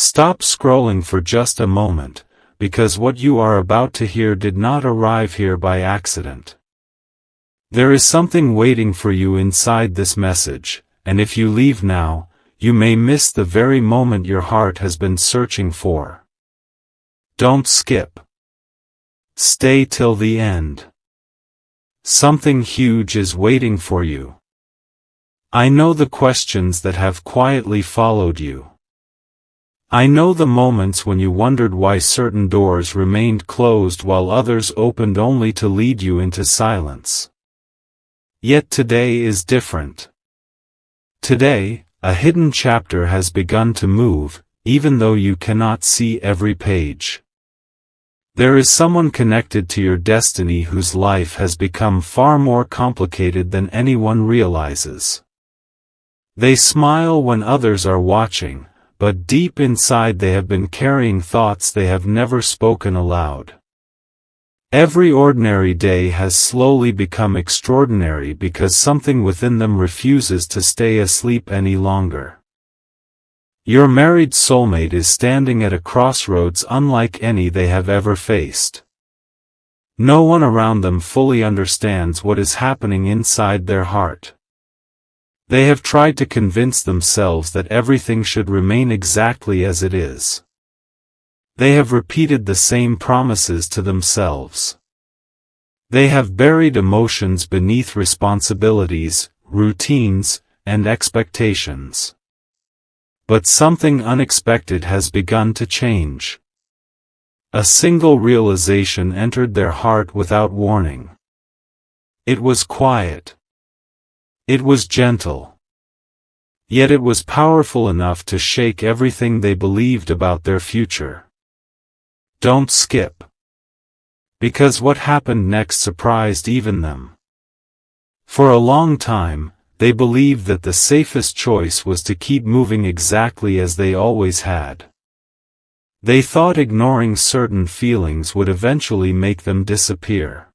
Stop scrolling for just a moment, because what you are about to hear did not arrive here by accident. There is something waiting for you inside this message, and if you leave now, you may miss the very moment your heart has been searching for. Don't skip. Stay till the end. Something huge is waiting for you. I know the questions that have quietly followed you. I know the moments when you wondered why certain doors remained closed while others opened only to lead you into silence. Yet today is different. Today, a hidden chapter has begun to move, even though you cannot see every page. There is someone connected to your destiny whose life has become far more complicated than anyone realizes. They smile when others are watching, but deep inside they have been carrying thoughts they have never spoken aloud. Every ordinary day has slowly become extraordinary because something within them refuses to stay asleep any longer. Your married soulmate is standing at a crossroads unlike any they have ever faced. No one around them fully understands what is happening inside their heart. They have tried to convince themselves that everything should remain exactly as it is. They have repeated the same promises to themselves. They have buried emotions beneath responsibilities, routines, and expectations. But something unexpected has begun to change. A single realization entered their heart without warning. It was quiet. It was gentle. Yet it was powerful enough to shake everything they believed about their future. Don't skip. Because what happened next surprised even them. For a long time, they believed that the safest choice was to keep moving exactly as they always had. They thought ignoring certain feelings would eventually make them disappear.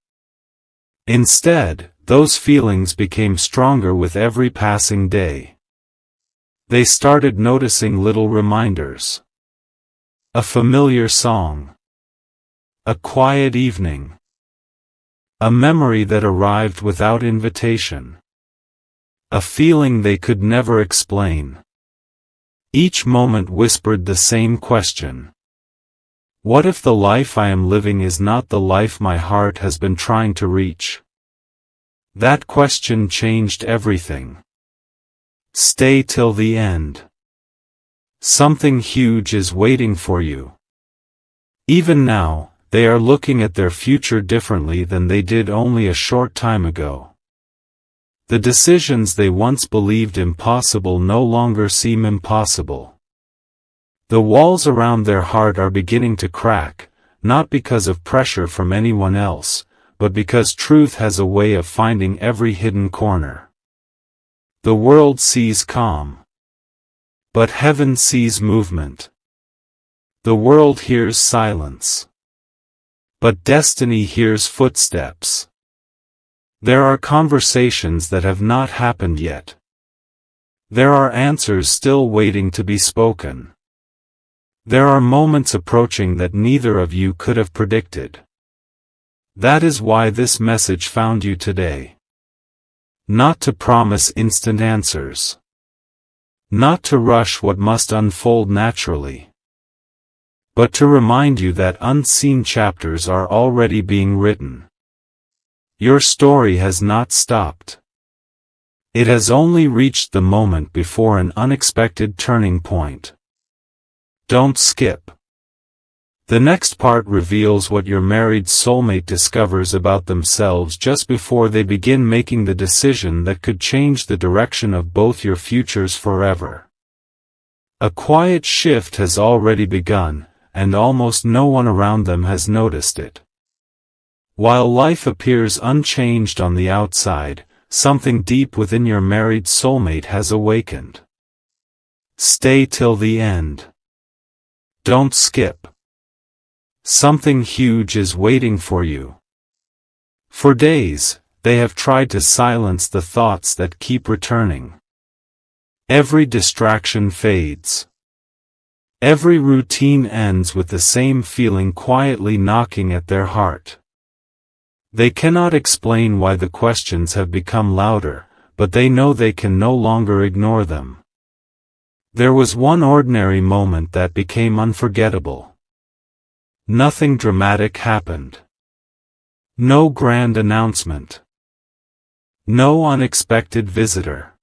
Instead, those feelings became stronger with every passing day. They started noticing little reminders. A familiar song. A quiet evening. A memory that arrived without invitation. A feeling they could never explain. Each moment whispered the same question. What if the life I am living is not the life my heart has been trying to reach? That question changed everything. Stay till the end. Something huge is waiting for you. Even now, they are looking at their future differently than they did only a short time ago. The decisions they once believed impossible no longer seem impossible. The walls around their heart are beginning to crack, not because of pressure from anyone else, but because truth has a way of finding every hidden corner. The world sees calm. But heaven sees movement. The world hears silence. But destiny hears footsteps. There are conversations that have not happened yet. There are answers still waiting to be spoken. There are moments approaching that neither of you could have predicted. That is why this message found you today. Not to promise instant answers. Not to rush what must unfold naturally. But to remind you that unseen chapters are already being written. Your story has not stopped. It has only reached the moment before an unexpected turning point. Don't skip. The next part reveals what your married soulmate discovers about themselves just before they begin making the decision that could change the direction of both your futures forever. A quiet shift has already begun, and almost no one around them has noticed it. While life appears unchanged on the outside, something deep within your married soulmate has awakened. Stay till the end. Don't skip. Something huge is waiting for you. For days, they have tried to silence the thoughts that keep returning. Every distraction fades. Every routine ends with the same feeling quietly knocking at their heart. They cannot explain why the questions have become louder, but they know they can no longer ignore them. There was one ordinary moment that became unforgettable. Nothing dramatic happened. No grand announcement. No unexpected visitor.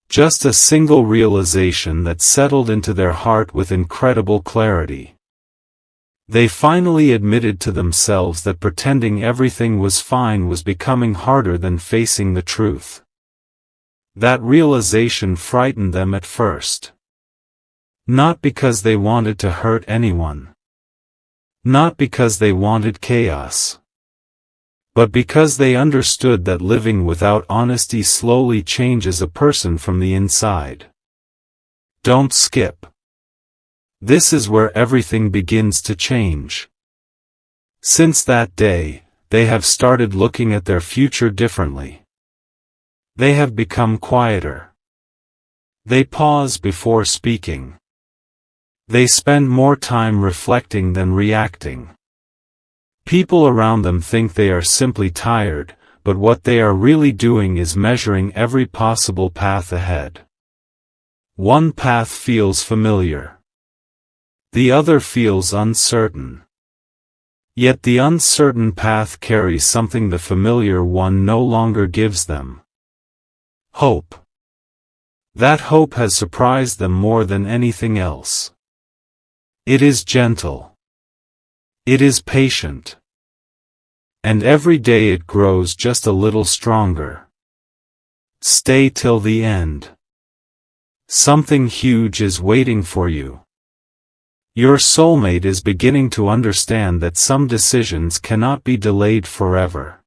Just a single realization that settled into their heart with incredible clarity. They finally admitted to themselves that pretending everything was fine was becoming harder than facing the truth. That realization frightened them at first. Not because they wanted to hurt anyone. Not because they wanted chaos. But because they understood that living without honesty slowly changes a person from the inside. Don't skip. This is where everything begins to change. Since that day, they have started looking at their future differently. They have become quieter. They pause before speaking. They spend more time reflecting than reacting. People around them think they are simply tired, but what they are really doing is measuring every possible path ahead. One path feels familiar. The other feels uncertain. Yet the uncertain path carries something the familiar one no longer gives them. Hope. That hope has surprised them more than anything else. It is gentle. It is patient. And every day it grows just a little stronger. Stay till the end. Something huge is waiting for you. Your soulmate is beginning to understand that some decisions cannot be delayed forever.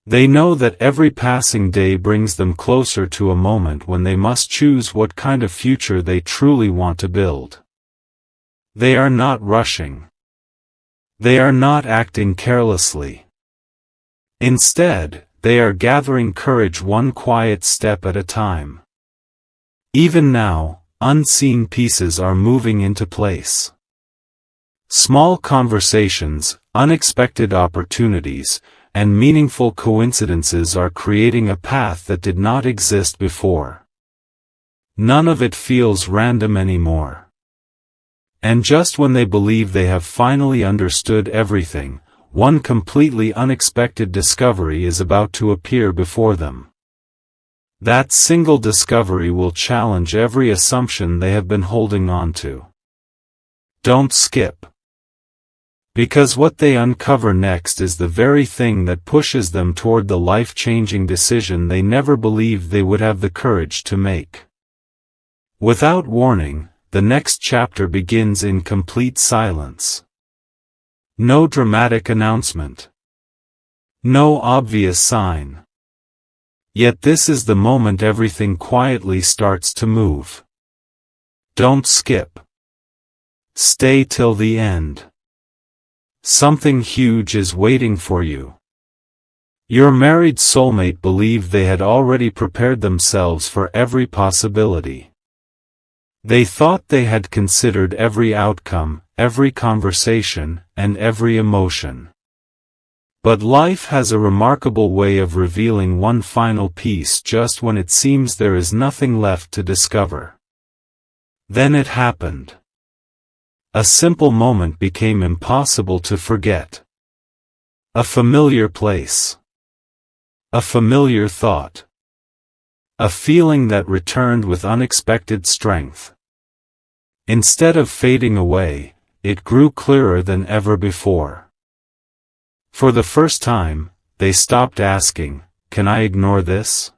They know that every passing day brings them closer to a moment when they must choose what kind of future they truly want to build. They are not rushing. They are not acting carelessly. Instead, they are gathering courage one quiet step at a time. Even now, unseen pieces are moving into place. Small conversations, unexpected opportunities, and meaningful coincidences are creating a path that did not exist before. None of it feels random anymore. And just when they believe they have finally understood everything, one completely unexpected discovery is about to appear before them. That single discovery will challenge every assumption they have been holding on to. Don't skip. Because what they uncover next is the very thing that pushes them toward the life-changing decision they never believed they would have the courage to make. Without warning, the next chapter begins in complete silence. No dramatic announcement. No obvious sign. Yet this is the moment everything quietly starts to move. Don't skip. Stay till the end. Something huge is waiting for you. Your married soulmate believed they had already prepared themselves for every possibility. They thought they had considered every outcome, every conversation, and every emotion. But life has a remarkable way of revealing one final piece just when it seems there is nothing left to discover. Then it happened. A simple moment became impossible to forget. A familiar place. A familiar thought. A feeling that returned with unexpected strength. Instead of fading away, it grew clearer than ever before. For the first time, they stopped asking, "Can I ignore this?"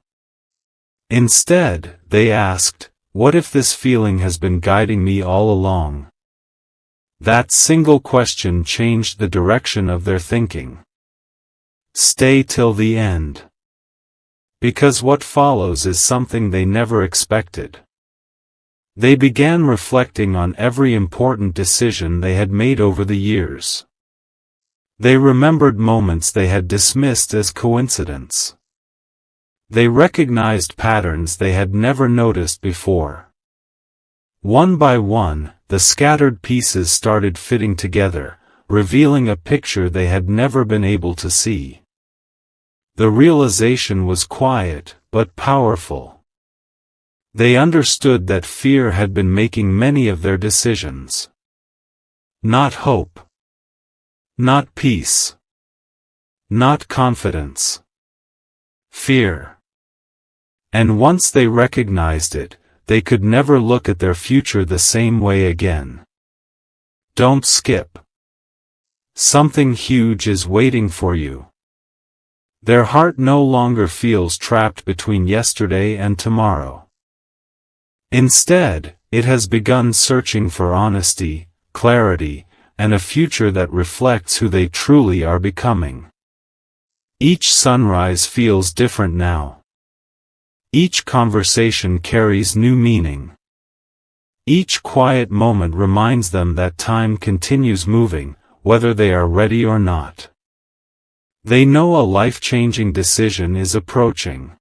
Instead, they asked, "What if this feeling has been guiding me all along?" That single question changed the direction of their thinking. Stay till the end. Because what follows is something they never expected. They began reflecting on every important decision they had made over the years. They remembered moments they had dismissed as coincidence. They recognized patterns they had never noticed before. One by one, the scattered pieces started fitting together, revealing a picture they had never been able to see. The realization was quiet, but powerful. They understood that fear had been making many of their decisions. Not hope. Not peace. Not confidence. Fear. And once they recognized it, they could never look at their future the same way again. Don't skip. Something huge is waiting for you. Their heart no longer feels trapped between yesterday and tomorrow. Instead, it has begun searching for honesty, clarity, and a future that reflects who they truly are becoming. Each sunrise feels different now. Each conversation carries new meaning. Each quiet moment reminds them that time continues moving, whether they are ready or not. They know a life-changing decision is approaching.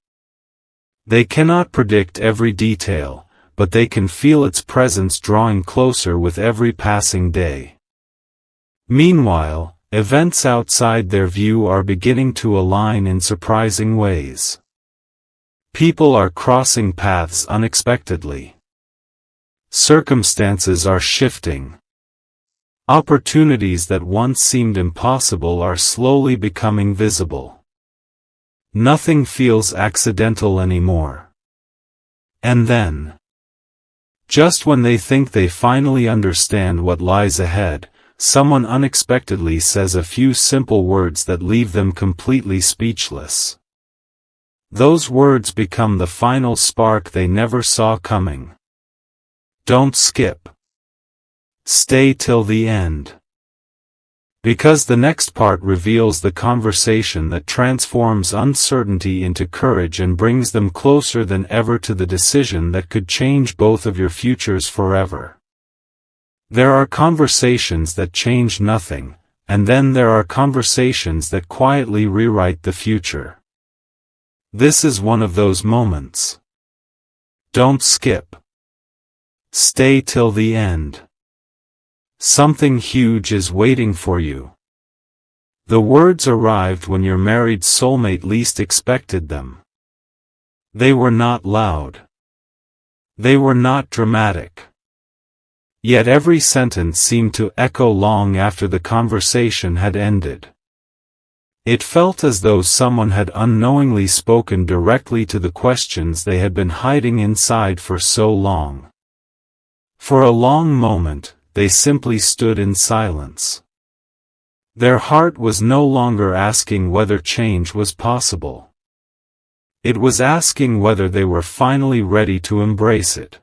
They cannot predict every detail, but they can feel its presence drawing closer with every passing day. Meanwhile, events outside their view are beginning to align in surprising ways. People are crossing paths unexpectedly. Circumstances are shifting. Opportunities that once seemed impossible are slowly becoming visible. Nothing feels accidental anymore. And then, just when they think they finally understand what lies ahead, someone unexpectedly says a few simple words that leave them completely speechless. Those words become the final spark they never saw coming. Don't skip. Stay till the end. Because the next part reveals the conversation that transforms uncertainty into courage and brings them closer than ever to the decision that could change both of your futures forever. There are conversations that change nothing, and then there are conversations that quietly rewrite the future. This is one of those moments. Don't skip. Stay till the end. Something huge is waiting for you. The words arrived when your married soulmate least expected them. They were not loud. They were not dramatic. Yet every sentence seemed to echo long after the conversation had ended. It felt as though someone had unknowingly spoken directly to the questions they had been hiding inside for so long. For a long moment, they simply stood in silence. Their heart was no longer asking whether change was possible. It was asking whether they were finally ready to embrace it.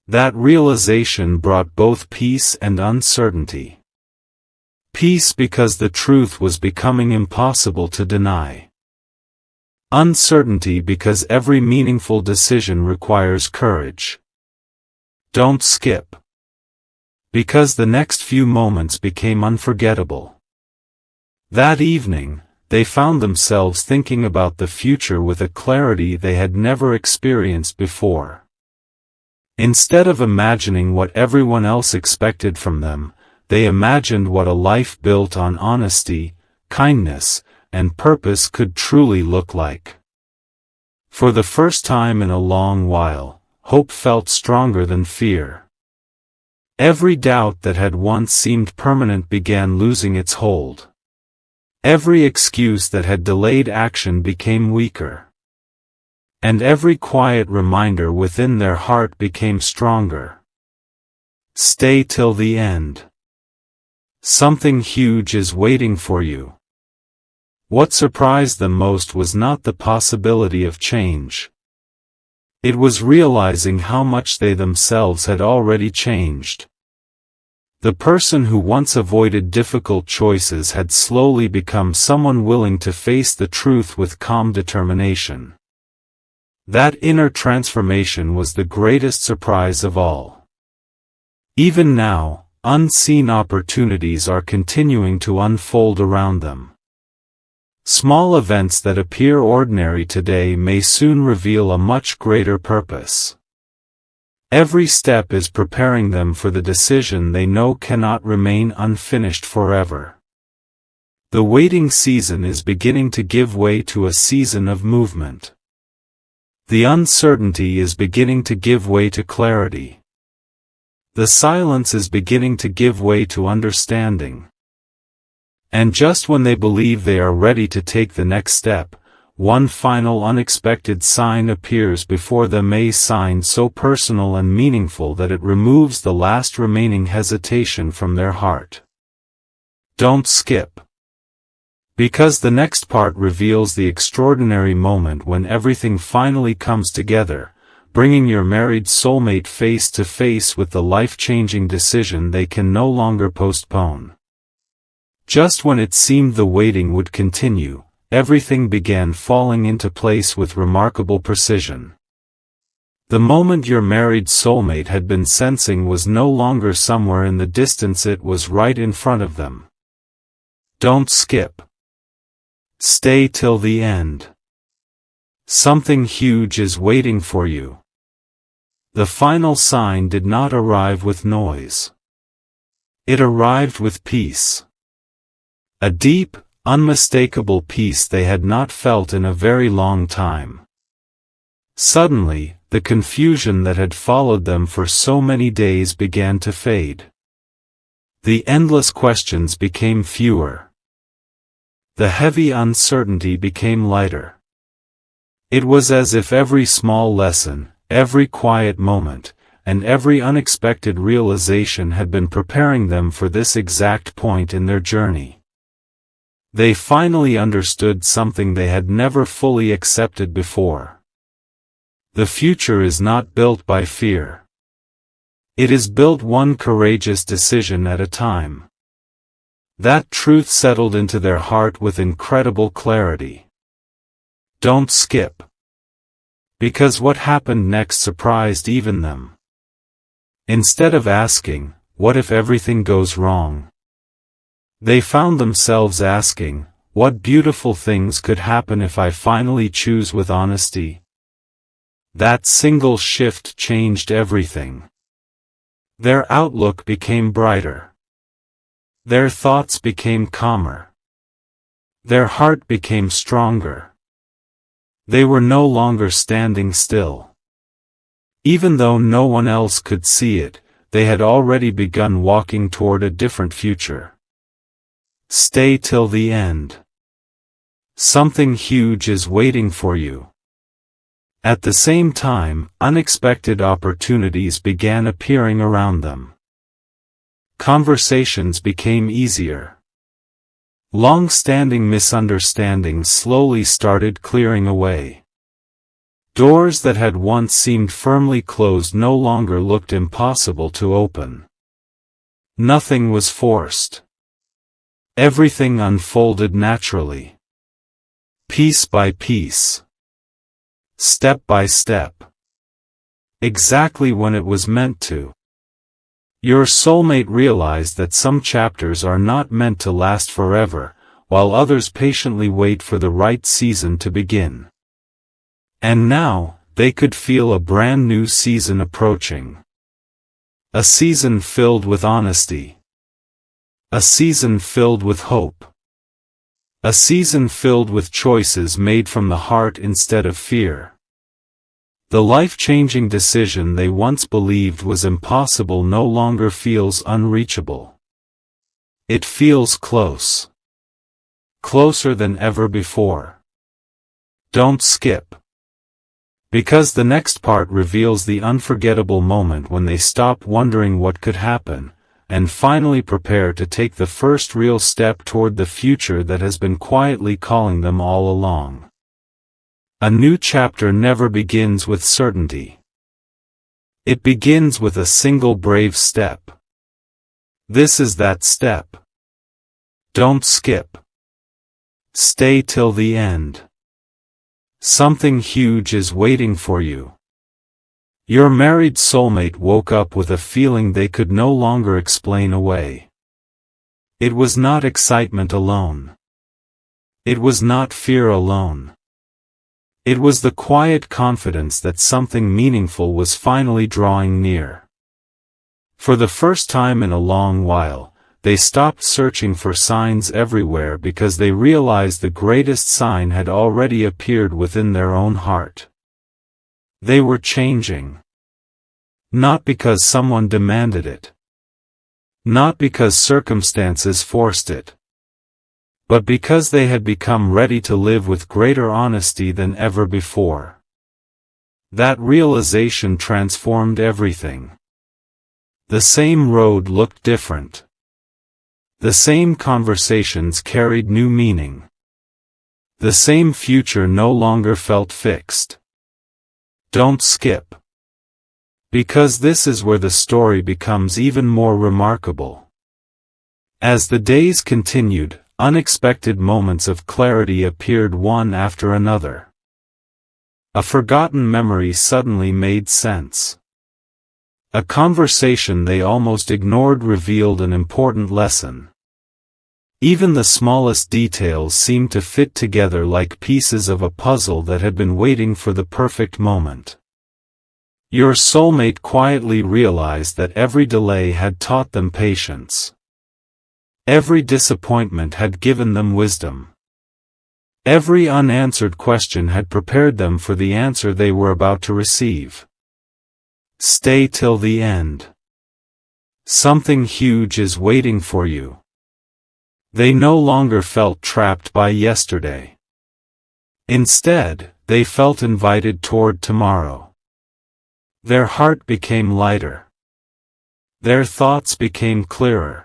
That realization brought both peace and uncertainty. Peace because the truth was becoming impossible to deny. Uncertainty because every meaningful decision requires courage. Don't skip. Because the next few moments became unforgettable. That evening, they found themselves thinking about the future with a clarity they had never experienced before. Instead of imagining what everyone else expected from them, they imagined what a life built on honesty, kindness, and purpose could truly look like. For the first time in a long while, hope felt stronger than fear. Every doubt that had once seemed permanent began losing its hold. Every excuse that had delayed action became weaker. And every quiet reminder within their heart became stronger. Stay till the end. Something huge is waiting for you. What surprised them most was not the possibility of change. It was realizing how much they themselves had already changed. The person who once avoided difficult choices had slowly become someone willing to face the truth with calm determination. That inner transformation was the greatest surprise of all. Even now, unseen opportunities are continuing to unfold around them. Small events that appear ordinary today may soon reveal a much greater purpose. Every step is preparing them for the decision they know cannot remain unfinished forever. The waiting season is beginning to give way to a season of movement. The uncertainty is beginning to give way to clarity. The silence is beginning to give way to understanding. And just when they believe they are ready to take the next step, one final unexpected sign appears before them, a sign so personal and meaningful that it removes the last remaining hesitation from their heart. Don't skip. Because the next part reveals the extraordinary moment when everything finally comes together, bringing your married soulmate face to face with the life-changing decision they can no longer postpone. Just when it seemed the waiting would continue, everything began falling into place with remarkable precision. The moment your married soulmate had been sensing was no longer somewhere in the distance, it was right in front of them. Don't skip. Stay till the end. Something huge is waiting for you. The final sign did not arrive with noise. It arrived with peace. A deep, unmistakable peace they had not felt in a very long time. Suddenly, the confusion that had followed them for so many days began to fade. The endless questions became fewer. The heavy uncertainty became lighter. It was as if every small lesson, every quiet moment, and every unexpected realization had been preparing them for this exact point in their journey. They finally understood something they had never fully accepted before. The future is not built by fear. It is built one courageous decision at a time. That truth settled into their heart with incredible clarity. Don't skip. Because what happened next surprised even them. Instead of asking, "What if everything goes wrong?" they found themselves asking, "What beautiful things could happen if I finally choose with honesty?" That single shift changed everything. Their outlook became brighter. Their thoughts became calmer. Their heart became stronger. They were no longer standing still. Even though no one else could see it, they had already begun walking toward a different future. Stay till the end. Something huge is waiting for you. At the same time, unexpected opportunities began appearing around them. Conversations became easier. Long-standing misunderstandings slowly started clearing away. Doors that had once seemed firmly closed no longer looked impossible to open. Nothing was forced. Everything unfolded naturally. Piece by piece. Step by step. Exactly when it was meant to. Your soulmate realized that some chapters are not meant to last forever, while others patiently wait for the right season to begin. And now, they could feel a brand new season approaching. A season filled with honesty. A season filled with hope. A season filled with choices made from the heart instead of fear. The life-changing decision they once believed was impossible no longer feels unreachable. It feels close. Closer than ever before. Don't skip. Because the next part reveals the unforgettable moment when they stop wondering what could happen, and finally prepare to take the first real step toward the future that has been quietly calling them all along. A new chapter never begins with certainty. It begins with a single brave step. This is that step. Don't skip. Stay till the end. Something huge is waiting for you. Your married soulmate woke up with a feeling they could no longer explain away. It was not excitement alone. It was not fear alone. It was the quiet confidence that something meaningful was finally drawing near. For the first time in a long while, they stopped searching for signs everywhere because they realized the greatest sign had already appeared within their own heart. They were changing. Not because someone demanded it. Not because circumstances forced it. But because they had become ready to live with greater honesty than ever before. That realization transformed everything. The same road looked different. The same conversations carried new meaning. The same future no longer felt fixed. Don't skip. Because this is where the story becomes even more remarkable. As the days continued, unexpected moments of clarity appeared one after another. A forgotten memory suddenly made sense. A conversation they almost ignored revealed an important lesson. Even the smallest details seemed to fit together like pieces of a puzzle that had been waiting for the perfect moment. Your soulmate quietly realized that every delay had taught them patience. Every disappointment had given them wisdom. Every unanswered question had prepared them for the answer they were about to receive. Stay till the end. Something huge is waiting for you. They no longer felt trapped by yesterday. Instead, they felt invited toward tomorrow. Their heart became lighter. Their thoughts became clearer.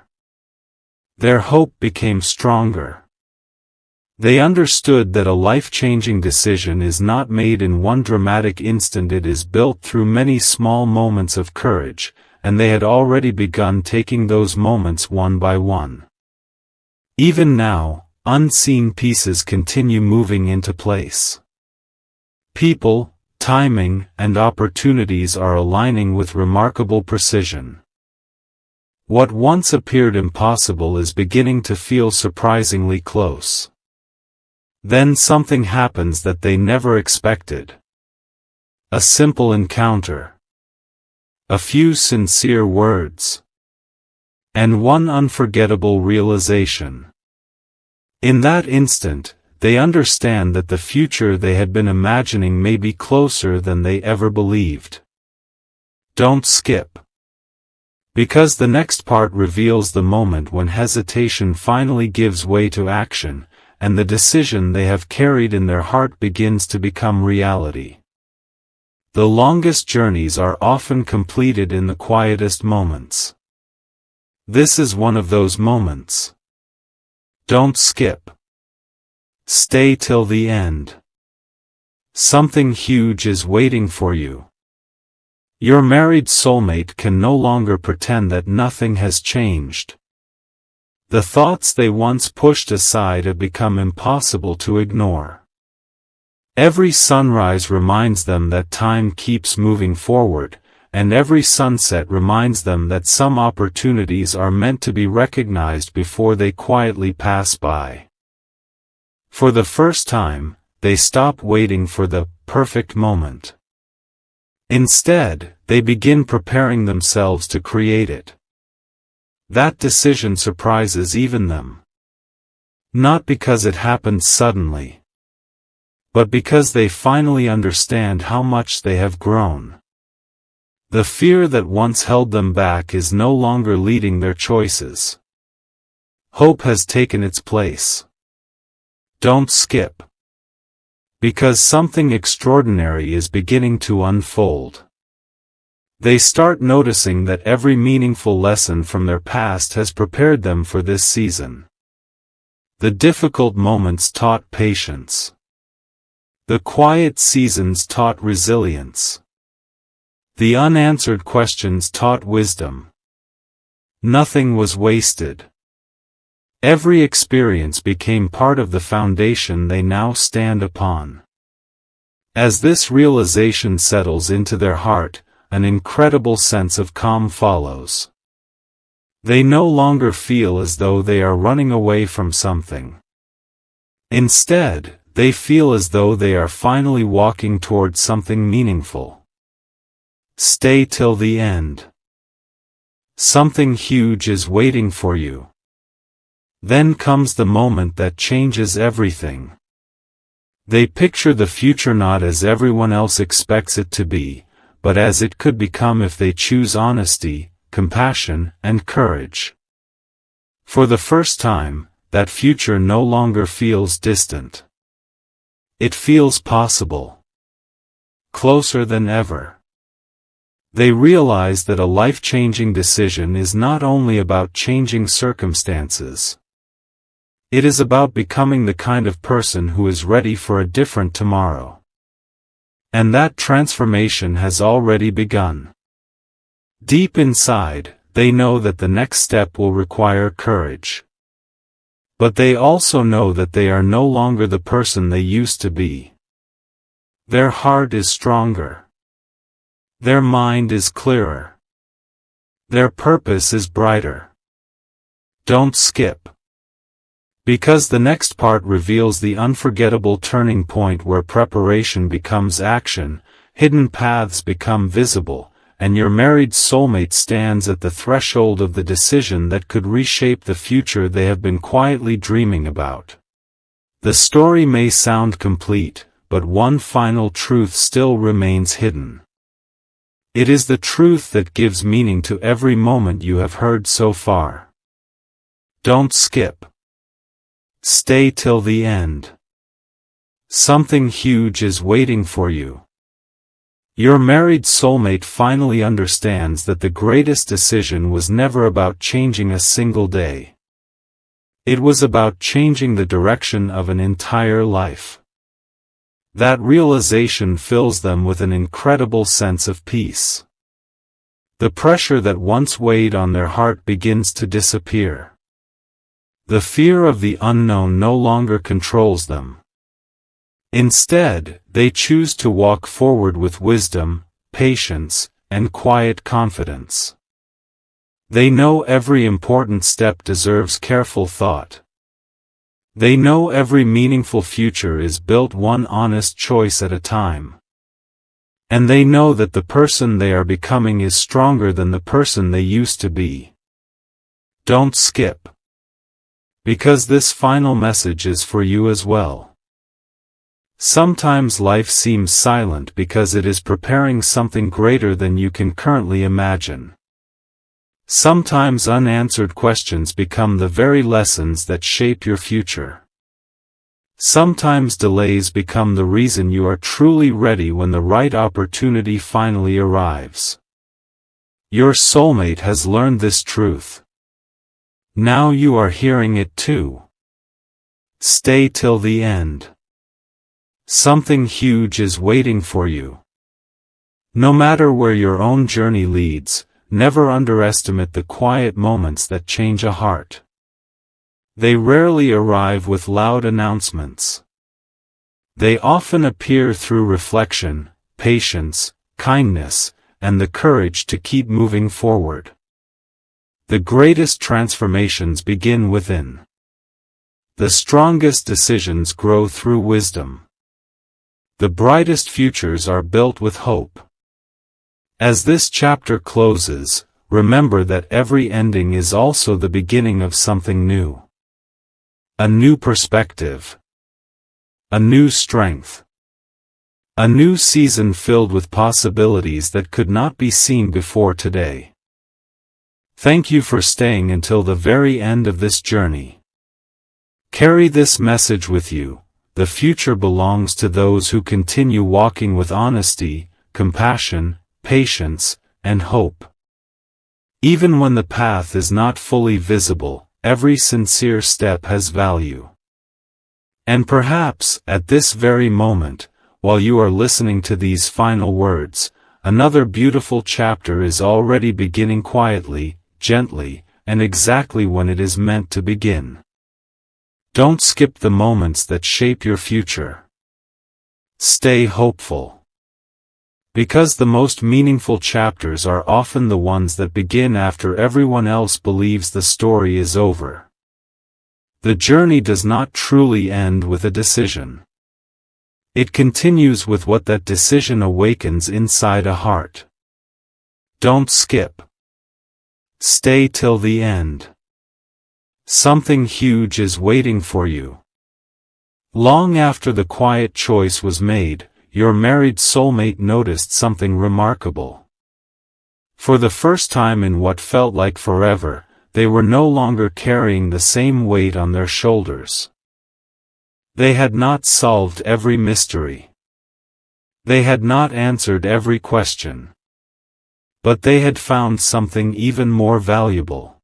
Their hope became stronger. They understood that a life-changing decision is not made in one dramatic instant. It is built through many small moments of courage, and they had already begun taking those moments one by one. Even now, unseen pieces continue moving into place. People, timing, and opportunities are aligning with remarkable precision. What once appeared impossible is beginning to feel surprisingly close. Then something happens that they never expected. A simple encounter. A few sincere words. And one unforgettable realization. In that instant, they understand that the future they had been imagining may be closer than they ever believed. Don't skip. Because the next part reveals the moment when hesitation finally gives way to action, and the decision they have carried in their heart begins to become reality. The longest journeys are often completed in the quietest moments. This is one of those moments. Don't skip. Stay till the end. Something huge is waiting for you. Your married soulmate can no longer pretend that nothing has changed. The thoughts they once pushed aside have become impossible to ignore. Every sunrise reminds them that time keeps moving forward, and every sunset reminds them that some opportunities are meant to be recognized before they quietly pass by. For the first time, they stop waiting for the perfect moment. Instead, they begin preparing themselves to create it. That decision surprises even them. Not because it happened suddenly, but because they finally understand how much they have grown. The fear that once held them back is no longer leading their choices. Hope has taken its place. Don't skip. Because something extraordinary is beginning to unfold. They start noticing that every meaningful lesson from their past has prepared them for this season. The difficult moments taught patience. The quiet seasons taught resilience. The unanswered questions taught wisdom. Nothing was wasted. Every experience became part of the foundation they now stand upon. As this realization settles into their heart, an incredible sense of calm follows. They no longer feel as though they are running away from something. Instead, they feel as though they are finally walking towards something meaningful. Stay till the end. Something huge is waiting for you. Then comes the moment that changes everything. They picture the future not as everyone else expects it to be, but as it could become if they choose honesty, compassion, and courage. For the first time, that future no longer feels distant. It feels possible. Closer than ever. They realize that a life-changing decision is not only about changing circumstances. It is about becoming the kind of person who is ready for a different tomorrow. And that transformation has already begun. Deep inside, they know that the next step will require courage. But they also know that they are no longer the person they used to be. Their heart is stronger. Their mind is clearer. Their purpose is brighter. Don't skip. Because the next part reveals the unforgettable turning point where preparation becomes action, hidden paths become visible, and your married soulmate stands at the threshold of the decision that could reshape the future they have been quietly dreaming about. The story may sound complete, but one final truth still remains hidden. It is the truth that gives meaning to every moment you have heard so far. Don't skip. Stay till the end. Something huge is waiting for you. Your married soulmate finally understands that the greatest decision was never about changing a single day. It was about changing the direction of an entire life. That realization fills them with an incredible sense of peace. The pressure that once weighed on their heart begins to disappear. The fear of the unknown no longer controls them. Instead, they choose to walk forward with wisdom, patience, and quiet confidence. They know every important step deserves careful thought. They know every meaningful future is built one honest choice at a time. And they know that the person they are becoming is stronger than the person they used to be. Don't skip. Because this final message is for you as well. Sometimes life seems silent because it is preparing something greater than you can currently imagine. Sometimes unanswered questions become the very lessons that shape your future. Sometimes delays become the reason you are truly ready when the right opportunity finally arrives. Your soulmate has learned this truth. Now you are hearing it too. Stay till the end. Something huge is waiting for you. No matter where your own journey leads, never underestimate the quiet moments that change a heart. They rarely arrive with loud announcements. They often appear through reflection, patience, kindness, and the courage to keep moving forward. The greatest transformations begin within. The strongest decisions grow through wisdom. The brightest futures are built with hope. As this chapter closes, remember that every ending is also the beginning of something new. A new perspective. A new strength. A new season filled with possibilities that could not be seen before today. Thank you for staying until the very end of this journey. Carry this message with you: the future belongs to those who continue walking with honesty, compassion, patience, and hope. Even when the path is not fully visible, every sincere step has value. And perhaps, at this very moment, while you are listening to these final words, another beautiful chapter is already beginning quietly, gently, and exactly when it is meant to begin. Don't skip the moments that shape your future. Stay hopeful. Because the most meaningful chapters are often the ones that begin after everyone else believes the story is over. The journey does not truly end with a decision. It continues with what that decision awakens inside a heart. Don't skip. Stay till the end. Something huge is waiting for you. Long after the quiet choice was made, your married soulmate noticed something remarkable. For the first time in what felt like forever, they were no longer carrying the same weight on their shoulders. They had not solved every mystery. They had not answered every question. But they had found something even more valuable.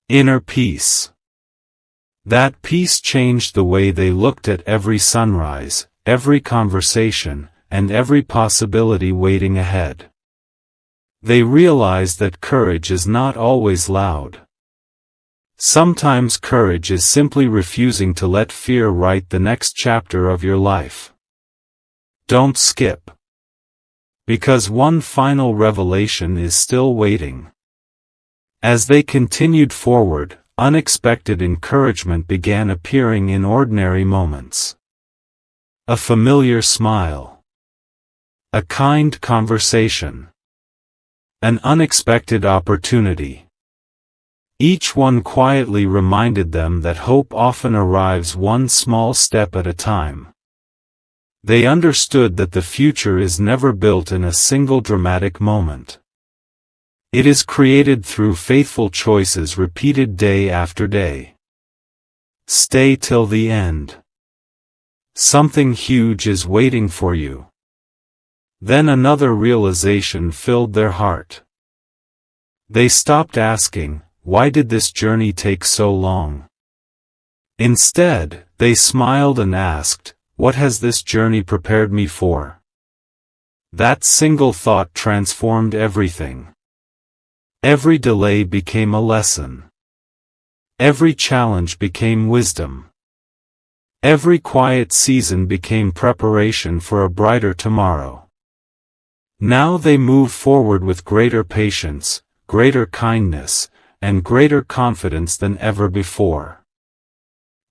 Inner peace. That peace changed the way they looked at every sunrise, every conversation, and every possibility waiting ahead. They realized that courage is not always loud. Sometimes courage is simply refusing to let fear write the next chapter of your life. Don't skip. Because one final revelation is still waiting. As they continued forward, unexpected encouragement began appearing in ordinary moments. A familiar smile. A kind conversation. An unexpected opportunity. Each one quietly reminded them that hope often arrives one small step at a time. They understood that the future is never built in a single dramatic moment. It is created through faithful choices repeated day after day. Stay till the end. Something huge is waiting for you. Then another realization filled their heart. They stopped asking, "Why did this journey take so long?" Instead, they smiled and asked, "What has this journey prepared me for?" That single thought transformed everything. Every delay became a lesson. Every challenge became wisdom. Every quiet season became preparation for a brighter tomorrow. Now they move forward with greater patience, greater kindness, and greater confidence than ever before.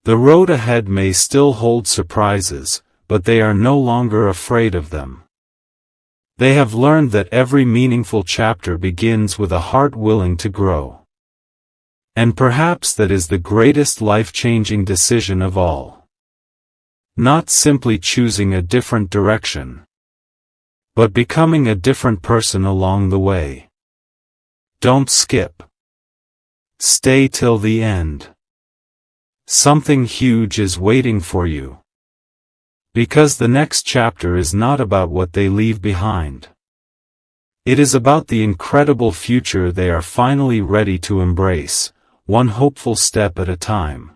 The road ahead may still hold surprises, but they are no longer afraid of them. They have learned that every meaningful chapter begins with a heart willing to grow. And perhaps that is the greatest life-changing decision of all. Not simply choosing a different direction, but becoming a different person along the way. Don't skip. Stay till the end. Something huge is waiting for you. Because the next chapter is not about what they leave behind. It is about the incredible future they are finally ready to embrace, one hopeful step at a time.